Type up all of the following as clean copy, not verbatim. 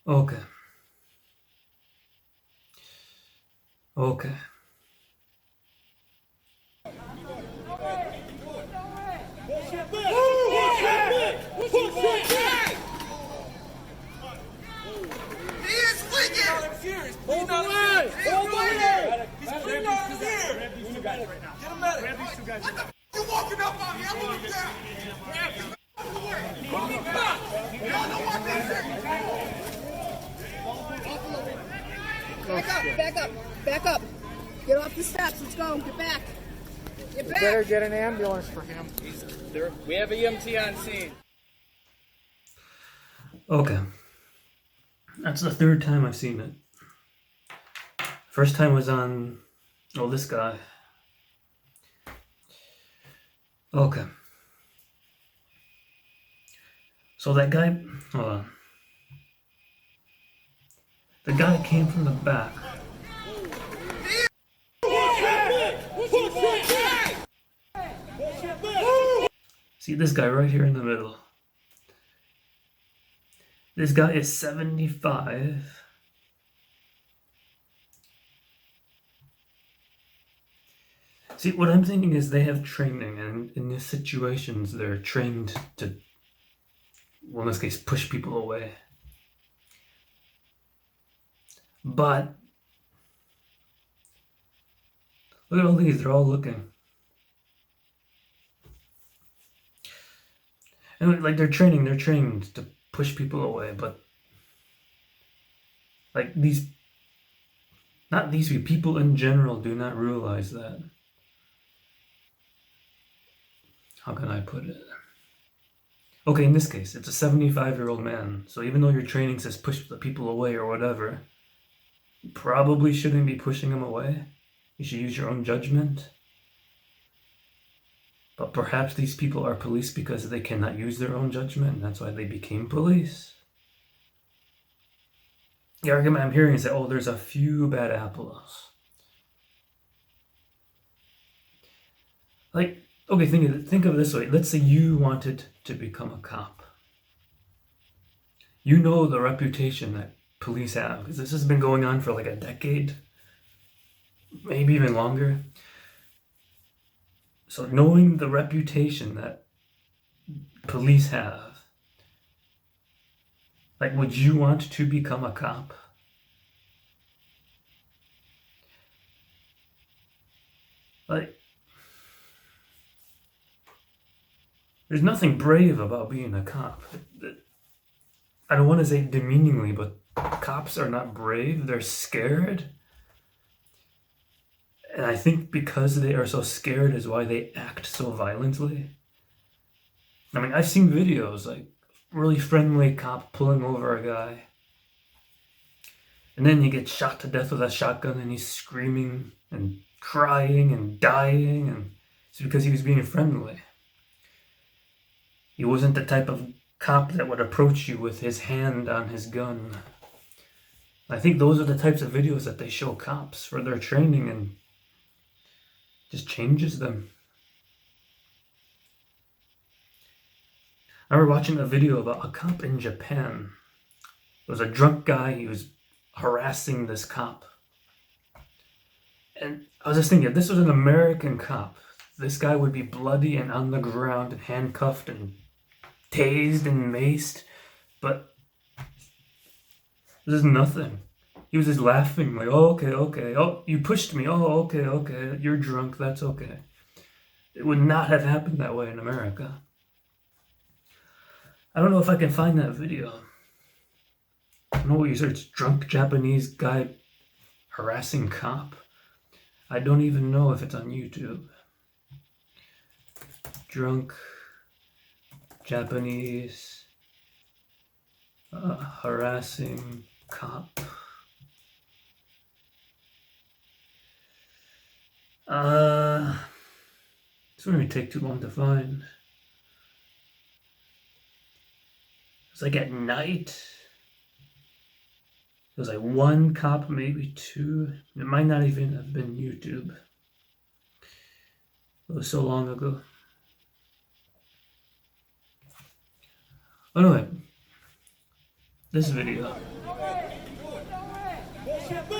Okay. Okay. Hold the line! Hold the line! He's clean out of here! Get him better! Grab these two guys. What the f*** you walking up on me? I'm on the ground! Grab him! Call me back! Y'all don't want this shit! Back up, back up, back up. Get off the steps, let's go, get back. Get back! Better get an ambulance for him. We have EMT on scene. Okay. That's the third time I've seen it. First time was on, this guy. Okay. So that guy, hold on. The guy came from the back. See this guy right here in the middle. This guy is 75. See, what I'm thinking is they have training, and in these situations, they're trained to, well, in this case, push people away. But, look at all these, they're all looking. And like, they're trained to push people away, but, like, not these people in general do not realize that. How can I put it? Okay, in this case, it's a 75-year-old man, so even though your training says push the people away or whatever, you probably shouldn't be pushing them away. You should use your own judgment. But perhaps these people are police because they cannot use their own judgment, and that's why they became police. The argument I'm hearing is that, there's a few bad apples. Like, okay, think of it this way. Let's say you wanted to become a cop. You know the reputation that police have, because this has been going on for like a decade, maybe even longer. So knowing the reputation that police have, like, would you want to become a cop? Like, there's nothing brave about being a cop. I don't want to say demeaningly, but cops are not brave. They're scared. And I think because they are so scared is why they act so violently. I mean, I've seen videos, like, really friendly cop pulling over a guy. And then he gets shot to death with a shotgun and he's screaming and crying and dying. And it's because he was being friendly. He wasn't the type of cop that would approach you with his hand on his gun. I think those are the types of videos that they show cops for their training, and just changes them. I remember watching a video about a cop in Japan. It was a drunk guy, he was harassing this cop. And I was just thinking, if this was an American cop, this guy would be bloody and on the ground and handcuffed and tased and maced, but this is nothing. He was just laughing, like, okay, you pushed me, okay, you're drunk, that's okay. It would not have happened that way in America. I don't know if I can find that video. I don't know what you search, drunk Japanese guy harassing cop. I don't even know if it's on YouTube. Drunk Japanese harassing cop. This wouldn't really take too long to find. It's like at night. It was like one cop, maybe two. It might not even have been YouTube. It was so long ago. Anyway, this video. He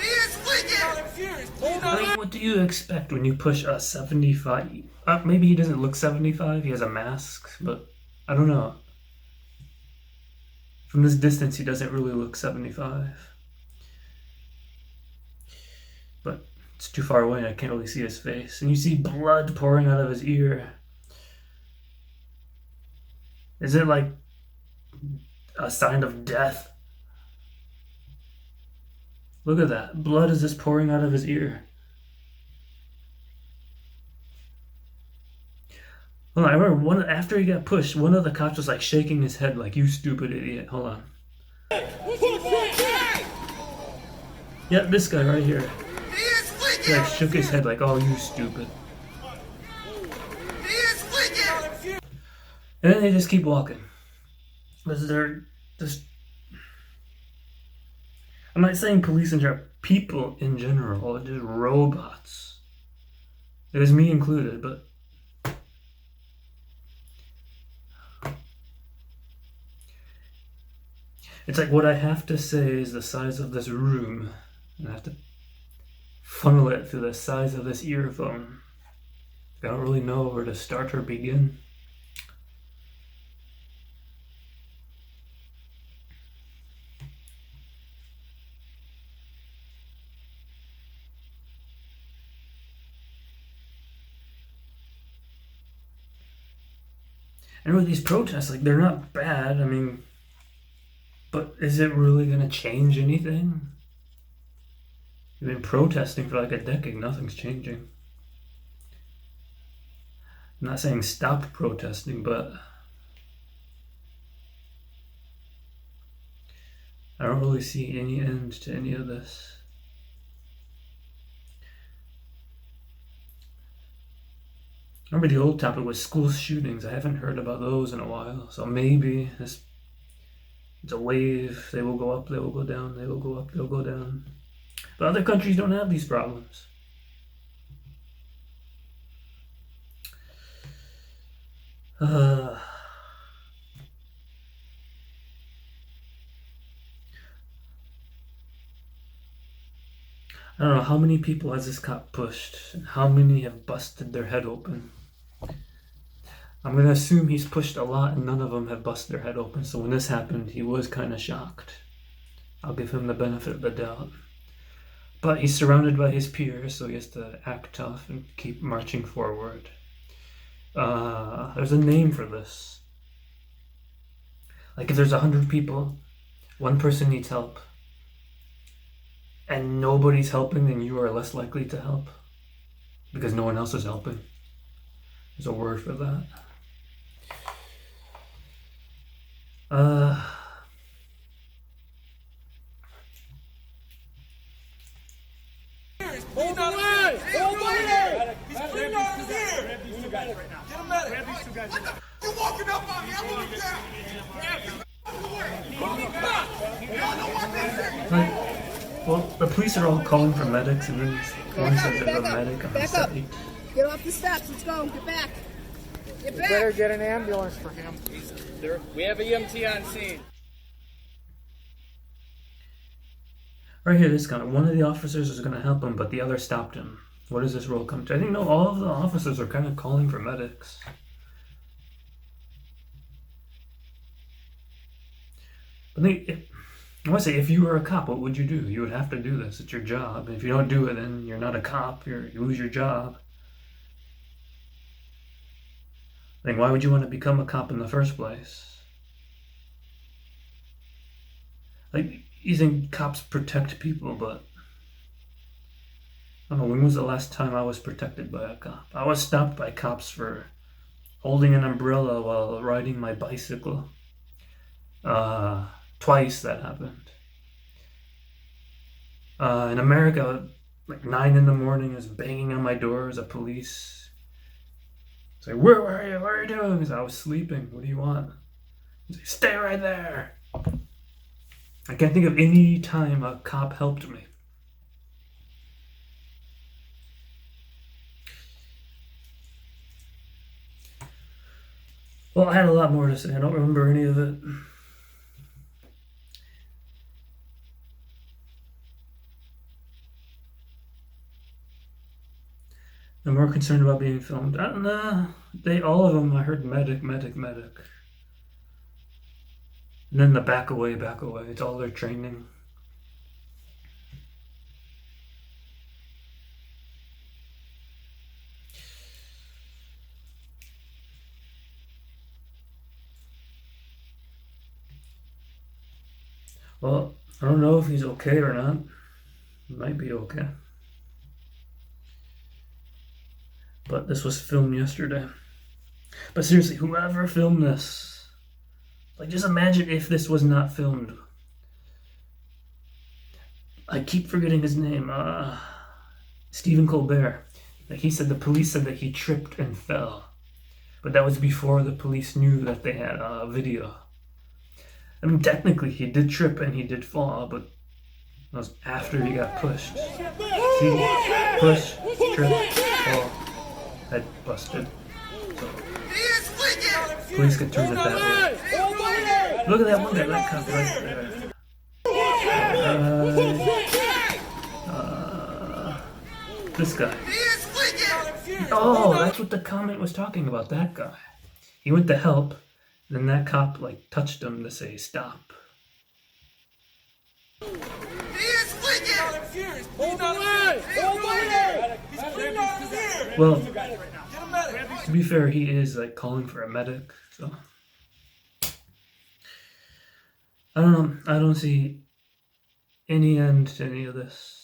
is leaking! Like, what do you expect when you push a 75? Maybe he doesn't look 75, he has a mask, but I don't know. From this distance, he doesn't really look 75. But it's too far away and I can't really see his face. And you see blood pouring out of his ear. Is it like a sign of death? Look at that. Blood is just pouring out of his ear. Hold on, I remember after he got pushed, one of the cops was like shaking his head like, "You stupid idiot." Hold on. Yeah, this guy right here. He is leaking! He like shook his head like, "Oh, you stupid." He is leaking! And then they just keep walking. Because they're just... I'm not saying police in general, people in general are just robots. There's me included, but... It's like what I have to say is the size of this room, and I have to funnel it through the size of this earphone. I don't really know where to start or begin. And with these protests, like, they're not bad, I mean, but is it really gonna change anything? You've been protesting for like a decade, nothing's changing. I'm not saying stop protesting, but I don't really see any end to any of this. Remember the old topic was school shootings. I haven't heard about those in a while, so maybe it's a wave. They will go up, they will go down, they will go up, they'll go down. But other countries don't have these problems. I don't know how many people has this cop pushed, and how many have busted their head open. I'm gonna assume he's pushed a lot and none of them have busted their head open, so when this happened, he was kind of shocked. I'll give him the benefit of the doubt. But he's surrounded by his peers, so he has to act tough and keep marching forward. There's a name for this. Like if there's 100 people, one person needs help, and nobody's helping, then you are less likely to help because no one else is helping. There's a word for that. Hold on! Hold on! He's bleeding out of his ear! Get him medic! You're walking up on me! I'm going down! Like, well, the police are all calling for medics, and then one says there's a medic on the Back up. site. Get off the steps. Let's go. Get back. Get back. Better get an ambulance for him. We have EMT on scene. Right here, this guy. One of the officers was going to help him, but the other stopped him. What does this role come to? I think no, all of the officers are kind of calling for medics. But I want to say, if you were a cop, what would you do? You would have to do this. It's your job. And if you don't do it, then you're not a cop. You lose your job. Like, why would you want to become a cop in the first place? Like, you think cops protect people, but I don't know, when was the last time I was protected by a cop? I was stopped by cops for holding an umbrella while riding my bicycle. Twice that happened. In America, like 9 in the morning, is banging on my door as a police. It's like, where are you? What are you doing? Because I was sleeping. What do you want? He's like, stay right there. I can't think of any time a cop helped me. Well, I had a lot more to say. I don't remember any of it. I'm more concerned about being filmed. Nah, all of them, I heard medic. And then the back away. It's all their training. Well, I don't know if he's okay or not. He might be okay. But this was filmed yesterday. But seriously, whoever filmed this, like, just imagine if this was not filmed. I keep forgetting his name. Stephen Colbert. Like, he said the police said that he tripped and fell. But that was before the police knew that they had a video. I mean, technically, he did trip and he did fall, but that was after he got pushed. See? Push, trip, fall, head busted. So, police could turn it that way. Look at that one guy, that cop right there. This guy. Oh, that's what the comment was talking about, that guy. He went to help. Then that cop, like, touched him to say, stop. He is wicked! Hold on! Well, to be fair, he is, like, calling for a medic, so. I don't know. I don't see any end to any of this.